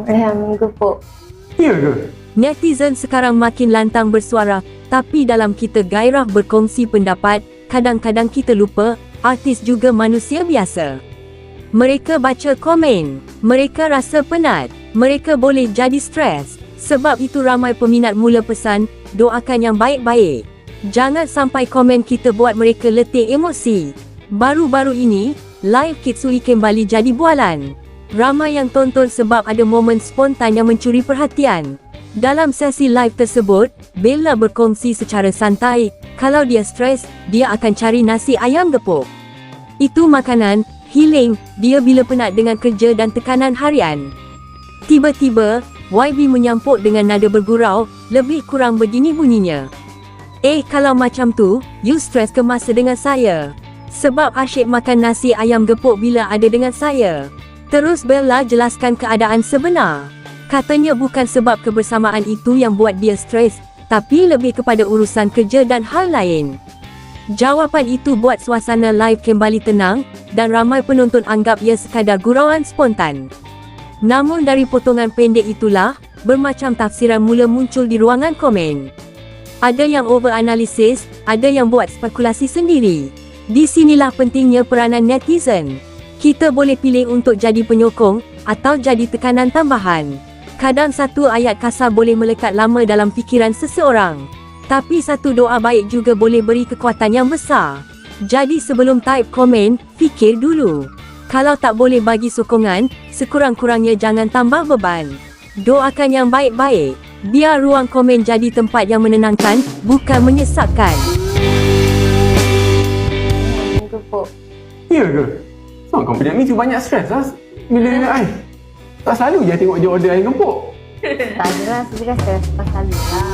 Ayam gepuk. Ya ke? Netizen sekarang makin lantang bersuara, tapi dalam kita gairah berkongsi pendapat, kadang-kadang kita lupa, artis juga manusia biasa. Mereka baca komen, mereka rasa penat, mereka boleh jadi stres. Sebab itu ramai peminat mula pesan, doakan yang baik-baik. Jangan sampai komen kita buat mereka letih emosi. Baru-baru ini, live Kitsui kembali jadi bualan. Ramai yang tonton sebab ada momen spontan yang mencuri perhatian. Dalam sesi live tersebut, Bella berkongsi secara santai, kalau dia stres, dia akan cari nasi ayam gepuk. Itu makanan healing dia bila penat dengan kerja dan tekanan harian. Tiba-tiba, YB menyampuk dengan nada bergurau, lebih kurang begini bunyinya. Kalau macam tu, you stres ke masa dengan saya? Sebab asyik makan nasi ayam gepuk bila ada dengan saya. Terus Bella jelaskan keadaan sebenar. Katanya bukan sebab kebersamaan itu yang buat dia stres, tapi lebih kepada urusan kerja dan hal lain. Jawapan itu buat suasana live kembali tenang, dan ramai penonton anggap ia sekadar gurauan spontan. Namun dari potongan pendek itulah, bermacam tafsiran mula muncul di ruangan komen. Ada yang overanalisis, ada yang buat spekulasi sendiri. Di sinilah pentingnya peranan netizen. Kita boleh pilih untuk jadi penyokong, atau jadi tekanan tambahan. Kadang satu ayat kasar boleh melekat lama dalam fikiran seseorang. Tapi satu doa baik juga boleh beri kekuatan yang besar. Jadi sebelum type komen, fikir dulu. Kalau tak boleh bagi sokongan, sekurang-kurangnya jangan tambah beban. Doakan yang baik-baik. Biar ruang komen jadi tempat yang menenangkan, bukan menyesatkan. Ayam gepuk. Ya ke? Sebab kau punya ni tu banyak stres lah bila dengan I. Tak selalu je tengok dia order ayam gepuk. Tak adalah, saya kan stres pasal ni lah.